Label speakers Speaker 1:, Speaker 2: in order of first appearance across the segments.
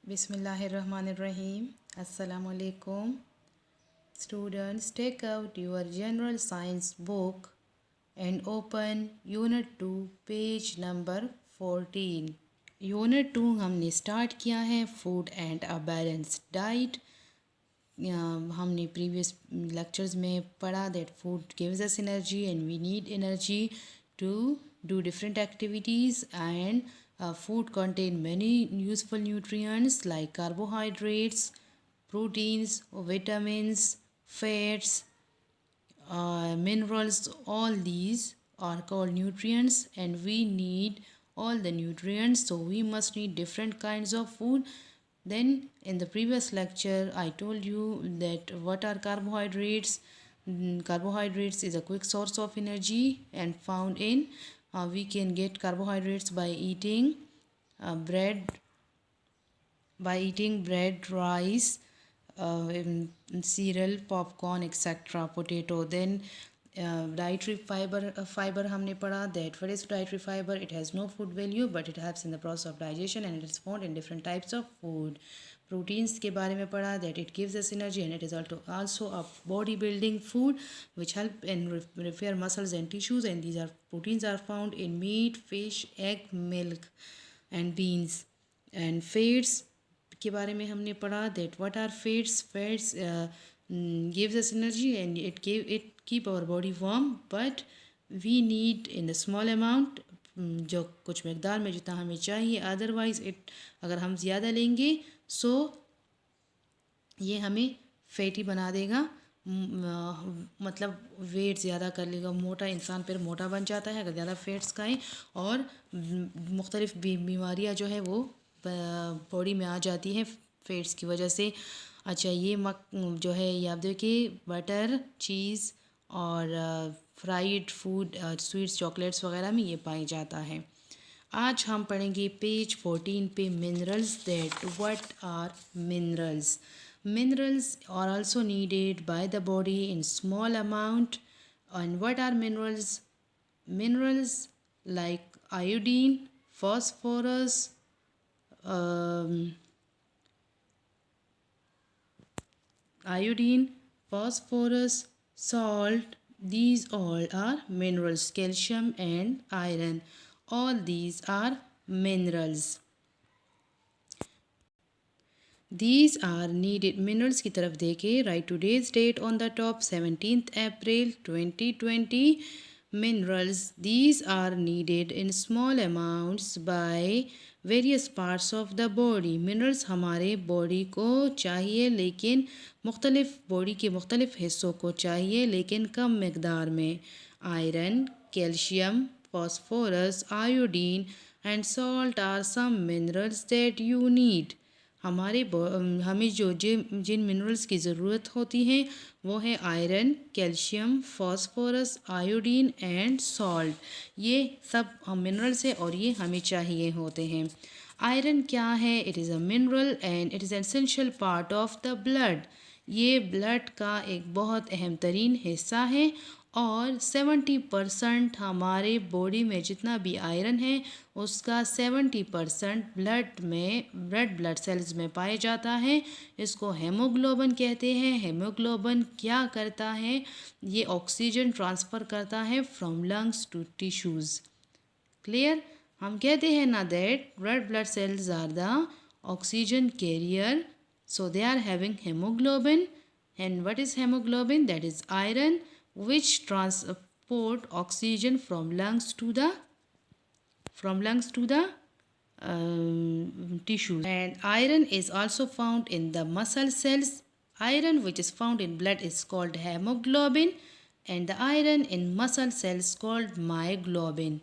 Speaker 1: Bismillahirrahmanirrahim. Assalamu alaikum. Students, take out your general science book and open Unit 2, page number 14. Unit 2 हमने start किया है food and a balanced diet. हमने previous lectures में पढ़ा that food gives us energy and we need energy to do different activities, and food contain many useful nutrients like carbohydrates, proteins, vitamins, fats, minerals. All these are called nutrients and we need all the nutrients, so we must need different kinds of food. Then in the previous lecture I told you that what are carbohydrates. Carbohydrates is a quick source of energy and found in we can get carbohydrates by eating bread, rice, cereal, popcorn, etc., potato. Then dietary fiber हमने पढ़ा that what is dietary fiber. It has no food value but it helps in the process of digestion and it is found in different types of food. Proteins के बारे में पढ़ा that it gives us energy and it is also a body building food which help in repair muscles and tissues, and these are proteins are found in meat, fish, egg, milk and beans. And fats के बारे में हमने पढ़ा that what are fats gives us energy and it keep our body warm, but we need in a small amount, जो कुछ मकदार में जितना हमें चाहिए. अदरवाइज़ अगर हम ज़्यादा लेंगे सो ये हमें फैटी बना देगा, मतलब वेट ज़्यादा कर लेगा, मोटा इंसान फिर मोटा बन जाता है अगर ज़्यादा फैट्स खाएं, और मुख्तलिफ़ बीमारियां जो है वो बॉडी में आ जाती है फैट्स की वजह से. अच्छा, ये जो है ये आप देखिए बटर, चीज़ और फ्राइड फूड, स्वीट्स, चॉकलेट्स वगैरह में ये पाया जाता है. आज हम पढ़ेंगे पेज 14 पे minerals. That what are minerals. Minerals are also needed by the body in small amount. And what are minerals? Minerals like iodine, phosphorus, salt, these all are minerals. Calcium and iron, all these are minerals. These are needed. Minerals की तरफ देखें. Right today's date on the top 17th April 2020. Minerals, these are needed in small amounts by various parts of the body. Minerals हमारे body को चाहिए लेकिन मुख्तलिफ body के मुख्तलिफ हिस्सों को चाहिए लेकिन कम मकदार में. Iron, calcium, phosphorus, iodine and salt are some minerals that you need. हमें जिन मिनरल्स की ज़रूरत होती है वो है iron, calcium, phosphorus, iodine and salt. ये सब मिनरल्स है और ये हमें चाहिए होते हैं. आयरन क्या है? It is a mineral and it is essential part of the blood. ये ब्लड का एक बहुत अहम तरीन हिस्सा है और 70% हमारे बॉडी में जितना भी आयरन है उसका 70% रेड ब्लड सेल्स में पाया जाता है. इसको हेमोग्लोबिन कहते हैं. हेमोग्लोबिन क्या करता है? ये ऑक्सीजन ट्रांसफ़र करता है from lungs to tissues. Clear? हम कहते हैं ना that red blood cells are the oxygen carrier, so they are having hemoglobin. And what is hemoglobin? That is iron which transport oxygen from lungs to the tissues. And iron is also found in the muscle cells. Iron which is found in blood is called hemoglobin and the iron in muscle cells called myoglobin.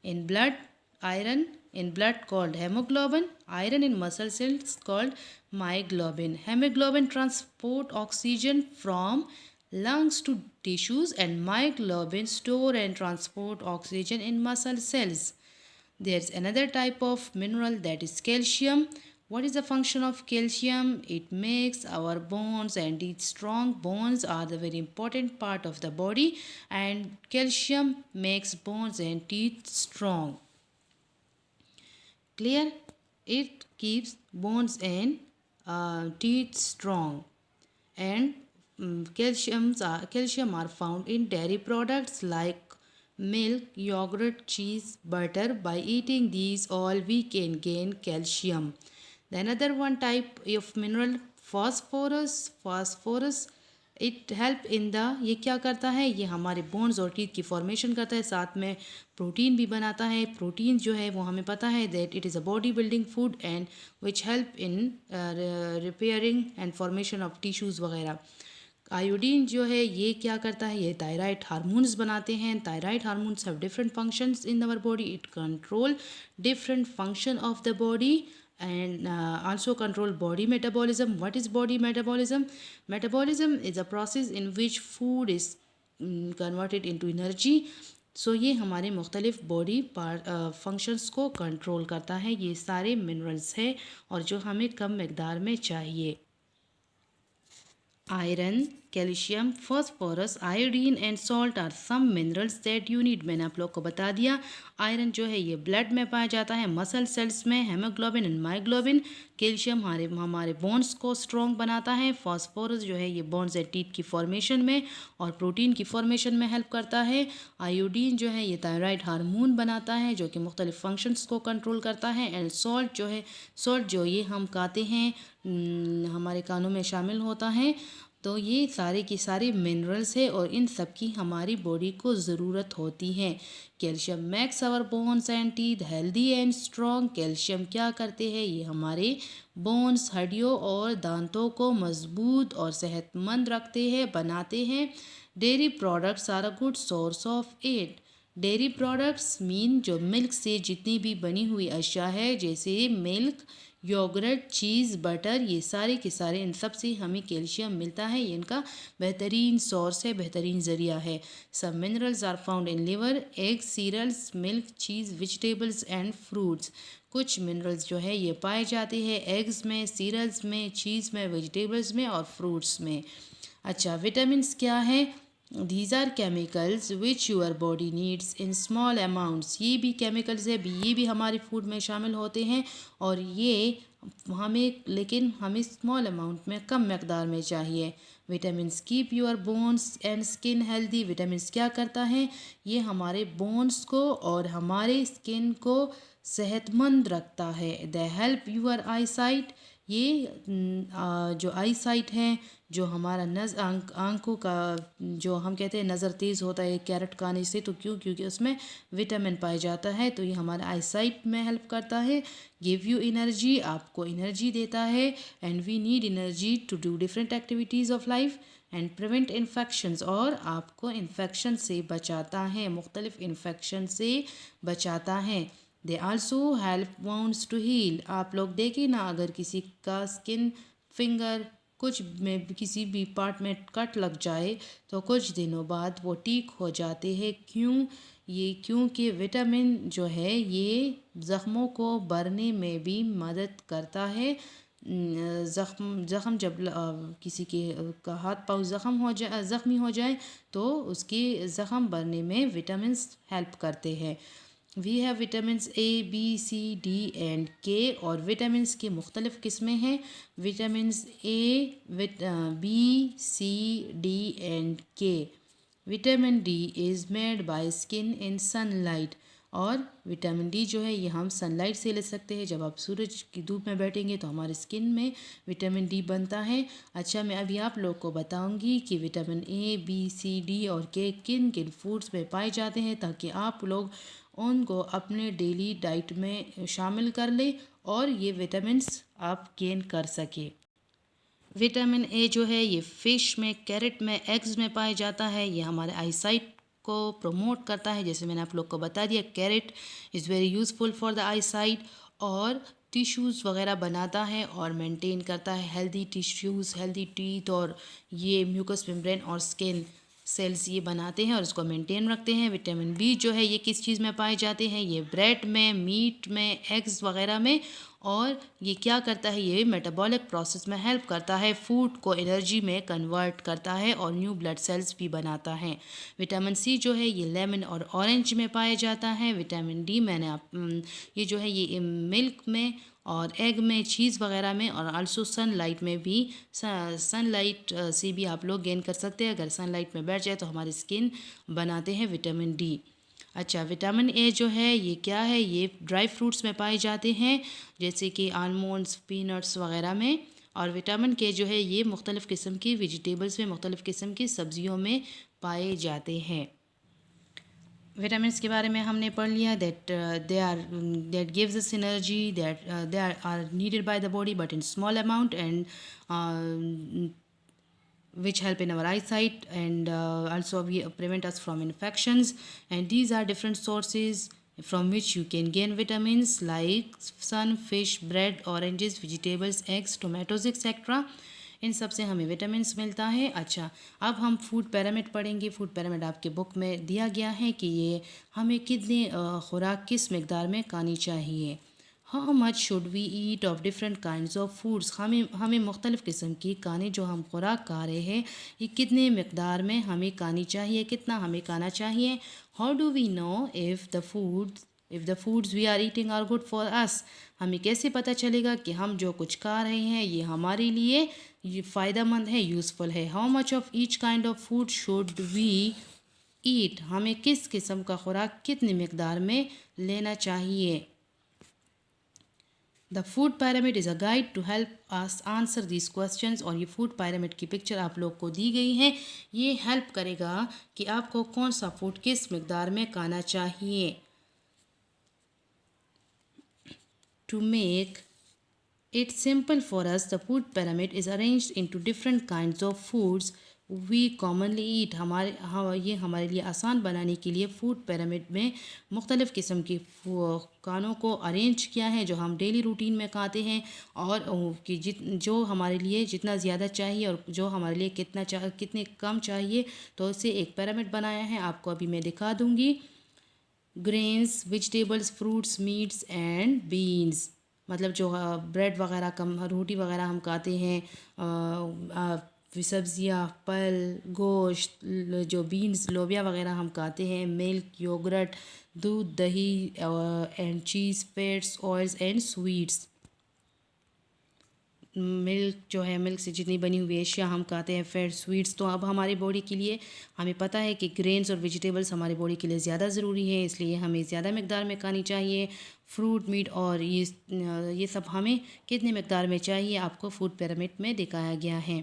Speaker 1: In blood, iron in blood called hemoglobin, iron in muscle cells called myoglobin. Hemoglobin transport oxygen from lungs to tissues and myoglobin store and transport oxygen in muscle cells. There's another type of mineral that is calcium. What is the function of calcium? It makes our bones and its strong bones are the very important part of the body, and calcium makes bones and teeth strong. Clear? It keeps bones and teeth strong. And calcium are found in dairy products like milk, yogurt, cheese, butter. By eating these all, we can gain calcium. The another one type of mineral, phosphorus. Phosphorus it help in the, ये क्या करता है, ये हमारे bones और teeth की formation करता है, साथ में प्रोटीन भी बनाता है. प्रोटीन जो है वो हमें पता है that it is a body building food and which help in repairing and formation of tissues वगैरह. आयोडीन जो है ये क्या करता है, ये थायराइड हार्मोन्स बनाते हैं. Thyroid hormones have different functions in our body. It control different function of the body and also control body metabolism. What is body metabolism? Metabolism is a process in which food is converted into energy. सो ये हमारे मुख्तलिफ body part functions को control करता है. ये सारे minerals हैं और जो हमें कम मकदार में चाहिए. Iron, calcium, phosphorus, iodine and salt are some minerals that you need. मैंने आप लोग को बता दिया. आयरन जो है ये ब्लड में पाया जाता है, मसल सेल्स में, हेमोग्लोबिन एंड मायोग्लोबिन. कैल्शियम हमारे बोन्स को स्ट्रॉन्ग बनाता है. फॉस्फोरस जो है ये बोन्स एंड टीथ की फॉर्मेशन में और प्रोटीन की फॉर्मेशन में हेल्प करता है. आयोडीन जो है ये थायराइड हार्मोन बनाता है जो कि मुख्तलिफ फंक्शंस को कंट्रोल करता है. एंड सॉल्ट जो है, सॉल्ट जो ये हम खाते हैं हमारे कानों में शामिल होता है. तो ये सारे की सारे मिनरल्स है और इन सब की हमारी बॉडी को ज़रूरत होती है. Calcium makes our bones and teeth healthy and strong. Calcium क्या करते हैं, ये हमारे बोन्स, हड्डियों और दांतों को मजबूत और सेहतमंद रखते हैं, बनाते हैं. Dairy products are a good source of it. Dairy products mean जो मिल्क से जितनी भी बनी हुई अशिया है, जैसे मिल्क, योगर्ट, चीज़, बटर, ये सारे के सारे इन सब से हमें कैल्शियम मिलता है. ये इनका बेहतरीन सोर्स है, बेहतरीन ज़रिया है. सब minerals are found in liver, eggs, cereals, milk, cheese, vegetables and fruits. कुछ मिनरल्स जो है ये पाए जाते हैं एग्स में, सीरियल्स में, चीज़ में, वेजिटेबल्स में और फ्रूट्स में. अच्छा, विटामिन्स क्या है? These are chemicals which your body needs in small amounts. ये भी केमिकल्स है, ये भी हमारे फूड में शामिल होते हैं और ये लेकिन हमें स्मॉल अमाउंट में, कम मकदार में चाहिए. Vitamins keep your bones and skin healthy. Vitamins क्या करता है, ये हमारे बोन्स को और हमारे स्किन को सेहतमंद रखता है. They help your eyesight. ये जो आई साइट है, जो हमारा आंखों का, जो हम कहते हैं नज़र तेज़ होता है कैरेट खाने से, तो क्योंकि उसमें विटामिन पाया जाता है, तो ये हमारा आई साइट में हेल्प करता है. गिव यू एनर्जी, आपको एनर्जी देता है. And we need energy to do different activities of life. And prevent infections, और आपको इन्फेक्शन से बचाता है, मुख्तलिफ इन्फेक्शन से बचाता है. They also help wounds to heal. आप लोग देखें ना, अगर किसी का स्किन, फिंगर, कुछ में किसी भी पार्ट में कट लग जाए तो कुछ दिनों बाद वो ठीक हो जाते हैं. क्योंकि विटामिन जो है ये ज़ख्मों को भरने में भी मदद करता है. ज़ख्म जब किसी के का हाथ पाँव ज़ख्मी हो जाए तो उसकी ज़ख्म भरने में विटामिन्स हेल्प करते हैं. We have vitamins A, B, C, D and K. और विटामिन्स की मुख्तलिफ़ किस्में हैं. Vitamins A, B, C, D and K. Vitamin D is made by skin in sunlight. और विटामिन डी जो है ये हम सनलाइट से ले सकते हैं. जब आप सूरज की धूप में बैठेंगे तो हमारे स्किन में विटामिन डी बनता है. अच्छा, मैं अभी आप लोग को बताऊंगी कि vitamin A, B, C, D और के किन किन फूड्स में पाए जाते हैं, ताकि आप लोग उनको अपने डेली डाइट में शामिल कर ले और ये विटामिन्स आप गेन कर सके. विटामिन ए जो है ये फ़िश में, कैरेट में, एग्स में पाया जाता है. ये हमारे आईसाइट को प्रमोट करता है. जैसे मैंने आप लोग को बता दिया, carrot is very useful for the eyesight और टिश्यूज़ वगैरह बनाता है और मेंटेन करता है हेल्दी टिश्यूज़, हेल्दी टीथ, और ये म्यूकस मेम्ब्रेन और स्किन सेल्स ये बनाते हैं और इसको मेंटेन रखते हैं. विटामिन बी जो है ये किस चीज़ में पाए जाते हैं, ये ब्रेड में, मीट में, एग्स वगैरह में. और ये क्या करता है, ये मेटाबॉलिक प्रोसेस में हेल्प करता है, फूड को एनर्जी में कन्वर्ट करता है और न्यू ब्लड सेल्स भी बनाता है. विटामिन सी जो है ये लेमन और ऑरेंज में पाया जाता है. विटामिन डी ये जो है ये मिल्क में और एग में, चीज़ वगैरह में, और आल्सो सनलाइट में भी। सनलाइट से भी आप लोग गेन कर सकते हैं। अगर सनलाइट में बैठ जाए तो हमारी स्किन बनाते हैं विटामिन डी। अच्छा, विटामिन ए जो है ये क्या है, ये ड्राई फ्रूट्स में पाए जाते हैं जैसे कि आलमंड्स, पीनट्स वगैरह में। और विटामिन के जो है ये मुख्तलिफ़ किस्म की वेजिटेबल्स में, मुख्तलिफ़ किस्म की सब्जियों में पाए जाते हैं। विटामिन्स के बारे में हमने पढ़ लिया that that gives us energy, that they are needed by the body but in small amount, and which help in our eyesight, and also we prevent us from infections. And these are different sources from which you can gain vitamins like sun, fish, bread, oranges, vegetables, eggs, tomatoes, etc. इन सब से हमें vitamins मिलता है। अच्छा, अब हम food pyramid पढ़ेंगे। Food pyramid आपके बुक में दिया गया है कि ये हमें कितनी खुराक किस मकदार में खानी चाहिए। How much should we eat of different kinds of foods, हमें मुख्तलिफ़ किस्म की खाने जो हम खुराक खा रहे हैं ये कितने मकदार में हमें खानी चाहिए, कितना हमें खाना चाहिए। How do we know if the foods we are eating are good for us, हमें कैसे पता चलेगा कि हम जो कुछ खा रहे हैं ये हमारे लिए ये फ़ायदेमंद है, यूज़फुल है। How much of each kind of food should we eat, हमें किस किस्म का खुराक कितनी मकदार में लेना चाहिए। The food pyramid is a guide to help us answer this questions. और ये फूड pyramid की पिक्चर आप लोग को दी गई है। ये हेल्प करेगा कि आपको कौन सा फूड किस मकदार में खाना चाहिए। To make it's simple for us, the food pyramid is arranged into different kinds of foods we commonly eat। ये हमारे लिए आसान बनाने के लिए फूड पिरामिड में मुख्तलिफ़ किस्म के खानों को अरेंज किया है जो हम डेली रूटीन में खाते हैं, और कि जो हमारे लिए जितना ज़्यादा चाहिए और जो हमारे लिए कितने कम चाहिए, तो इससे एक पिरामिड बनाया है। आपको अभी मैं दिखा दूँगी। Grains, vegetables, fruits, meets and beans, मतलब जो ब्रेड वगैरह कम, रोटी वगैरह हम खाते हैं, सब्जियाँ, फल, गोश्त, जो बीन्स, लोबिया वगैरह हम खाते हैं, मिल्क, योगर्ट, दूध, दही and cheese, fats, oils and sweets. Milk जो है, मिल्क से जितनी बनी हुई एशिया हम खाते हैं, फैट, स्वीट्स। तो अब हमारी बॉडी के लिए हमें पता है कि ग्रेन्स और वेजिटेबल्स हमारी बॉडी के लिए ज़्यादा ज़रूरी है, इसलिए हमें ज़्यादा मकदार में खानी चाहिए। फ्रूट, मीट और ये सब हमें कितने मकदार में चाहिए आपको फूड पिरामिड में दिखाया गया है।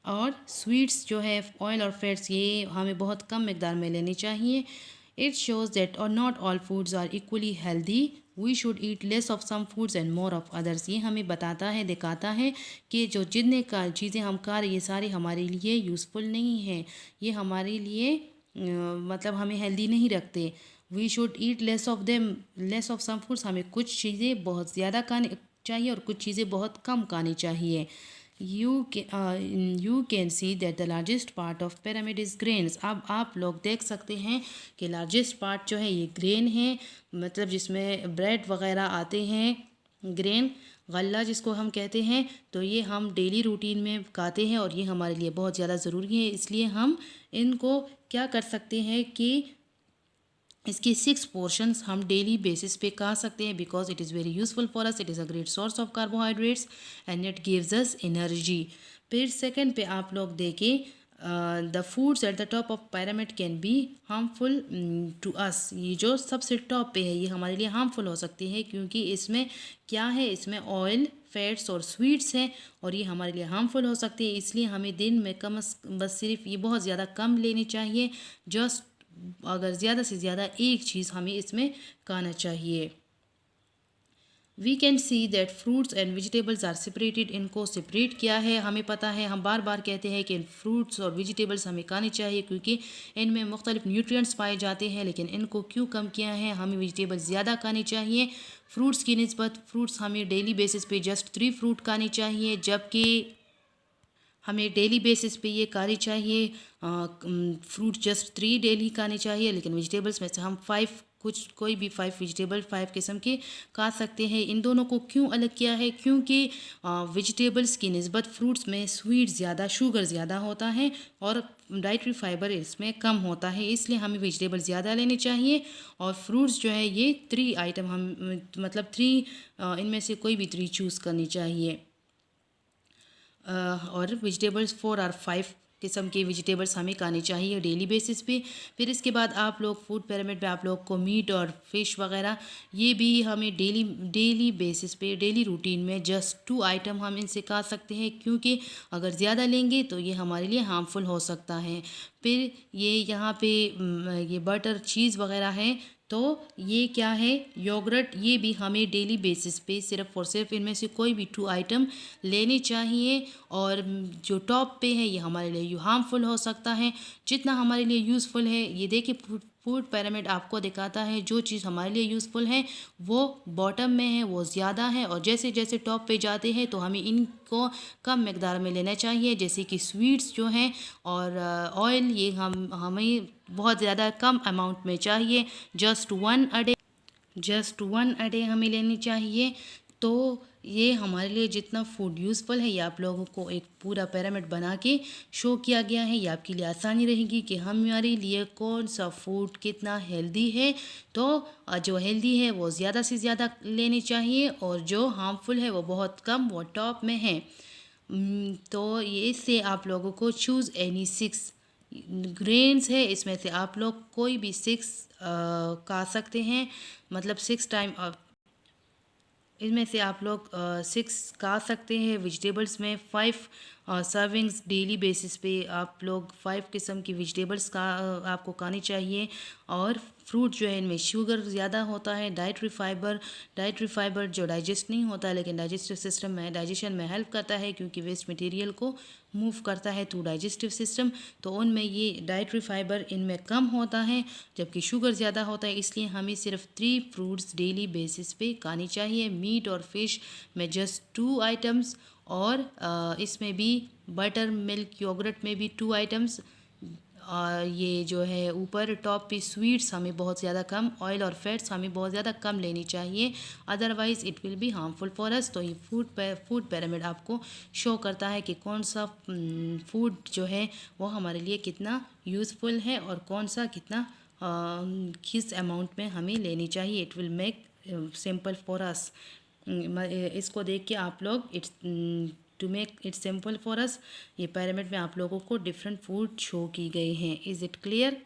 Speaker 1: और स्वीट्स जो है, ऑयल और फैट्स, ये हमें बहुत कम मकदार में लेनी चाहिए। इट शोज़ दैट और not all foods are equally healthy, we should eat less of some foods and more of others. ये हमें बताता है, दिखाता है कि जो जितने का चीज़ें हम खा रहे ये सारी हमारे लिए यूज़फुल नहीं है, ये हमारे लिए मतलब हमें हेल्दी नहीं रखते। We should eat less of some foods, हमें कुछ चीज़ें बहुत ज़्यादा खानी चाहिए और कुछ चीज़ें बहुत कम खानी चाहिए। You can see that the largest part of pyramid is grains. अब आप लोग देख सकते हैं कि लार्जेस्ट पार्ट जो है ये ग्रेन है, मतलब जिसमें ब्रेड वगैरह आते हैं। ग्रेन, गल्ला जिसको हम कहते हैं, तो ये हम डेली रूटीन में खाते हैं और ये हमारे लिए बहुत ज़्यादा ज़रूरी है। इसलिए हम इनको क्या कर सकते हैं कि इसके 6 पोर्शंस हम डेली बेसिस पे खा सकते हैं, because it is very useful for us. It is a great source of carbohydrates and it gives us energy. फिर सेकंड पे आप लोग देखें, the foods at the top of pyramid can be harmful to us. ये जो सबसे top पे है ये हमारे लिए हार्मफुल हो सकती है, क्योंकि इसमें क्या है, इसमें ऑयल, फैट्स और स्वीट्स हैं और ये हमारे लिए हार्मफुल हो सकती है। इसलिए हमें दिन में बस सिर्फ ये बहुत ज़्यादा कम लेनी चाहिए। जस्ट अगर ज़्यादा से ज़्यादा एक चीज़ हमें इसमें खाना चाहिए। We can see that fruits and vegetables are separated. इनको सेपरेट किया है, हमें पता है, हम बार बार कहते हैं कि फ्रूट्स और वेजिटेबल्स हमें खाने चाहिए क्योंकि इनमें मुख्तलिफ न्यूट्रिएंट्स पाए जाते हैं। लेकिन इनको क्यों कम किया है, हमें वेजिटेबल्स ज़्यादा खानी चाहिए फ्रूट्स की निस्बत। फ्रूट्स हमें डेली बेसिस पे जस्ट 3 फ्रूट खानी चाहिए, जबकि हमें डेली बेसिस पे ये खानी चाहिए फ्रूट जस्ट 3 डेली खाने चाहिए। लेकिन वेजिटेबल्स में से हम 5 कोई भी 5 वेजिटेबल 5 किस्म के खा सकते हैं। इन दोनों को क्यों अलग किया है, क्योंकि वेजिटेबल्स की निस्बत फ्रूट्स में शुगर ज़्यादा होता है और डाइटरी फाइबर इसमें कम होता है, इसलिए हमें वेजिटेबल ज़्यादा लेने चाहिए। और फ्रूट्स जो है ये 3 आइटम हम मतलब 3 इनमें से कोई भी 3 चूज़ करनी चाहिए। और वेजिटेबल्स 4 और 5 किस्म के वेजिटेबल्स हमें खाने चाहिए डेली बेसिस पे। फिर इसके बाद आप लोग फूड पिरामिड में आप लोग को मीट और फिश वगैरह ये भी हमें डेली डेली बेसिस पे डेली रूटीन में जस्ट 2 आइटम हम इनसे खा सकते हैं, क्योंकि अगर ज़्यादा लेंगे तो ये हमारे लिए हार्मफुल हो सकता है। फिर ये यहाँ पे ये बटर चीज़ वगैरह है, तो ये क्या है योगर्ट, ये भी हमें डेली बेसिस पे सिर्फ और सिर्फ इनमें से कोई भी 2 आइटम लेनी चाहिए। और जो टॉप पे है ये हमारे लिए हार्मफुल हो सकता है, जितना हमारे लिए यूज़फुल है। ये देखिए फूड पिरामिड आपको दिखाता है जो चीज़ हमारे लिए यूज़फुल है वो बॉटम में है, वो ज़्यादा है, और जैसे जैसे टॉप पे जाते हैं तो हमें इनको कम मकदार में लेना चाहिए। जैसे कि स्वीट्स जो हैं और ऑयल ये हमें बहुत ज़्यादा कम अमाउंट में चाहिए, जस्ट वन अ डे हमें लेनी चाहिए। तो ये हमारे लिए जितना फूड यूज़फुल है ये आप लोगों को एक पूरा पिरामिड बना के शो किया गया है। ये आपके लिए आसानी रहेगी कि हमारे लिए कौन सा फूड कितना हेल्दी है। तो जो हेल्दी है वो ज़्यादा से ज़्यादा लेनी चाहिए, और जो हार्मफुल है वो बहुत कम, वो टॉप में है। तो ये इससे आप लोगों को चूज़ एनी 6 ग्रेन्स है, इसमें से आप लोग कोई भी 6 खा सकते हैं, मतलब 6 टाइम इनमें से आप लोग 6 खा सकते हैं। वेजिटेबल्स में 5 सर्विंग्स डेली बेसिस पे आप लोग 5 किस्म की वेजिटेबल्स का आपको खानी चाहिए। और फ्रूट जो है इनमें शुगर ज़्यादा होता है। डाइटरी फाइबर जो डाइजेस्ट नहीं होता है लेकिन डाइजेस्टिव सिस्टम में डाइजेशन में हेल्प करता है, क्योंकि वेस्ट मटेरियल को मूव करता है थ्रू डाइजेस्टिव सिस्टम। तो उनमें ये डाइटरी फाइबर इनमें कम होता है, जबकि शुगर ज़्यादा होता है। इसलिए हमें सिर्फ 3 फ्रूट्स डेली बेसिस पे खानी चाहिए। मीट और फिश में जस्ट 2 आइटम्स, और इसमें भी बटर मिल्क योगर्ट में भी 2 आइटम्स। ये जो है ऊपर टॉप पे स्वीट्स हमें बहुत ज़्यादा कम, ऑयल और फैट्स हमें बहुत ज़्यादा कम लेनी चाहिए, otherwise it will be harmful for us. तो ये फूड पिरामिड आपको शो करता है कि कौन सा फूड जो है वो हमारे लिए कितना यूज़फुल है और कौन सा कितना किस अमाउंट में हमें लेनी चाहिए। It will make simple for us. इसको देख के आप लोग to make it simple for us, ये पिरामिड में आप लोगों को डिफरेंट फूड शो की गए हैं। Is it clear?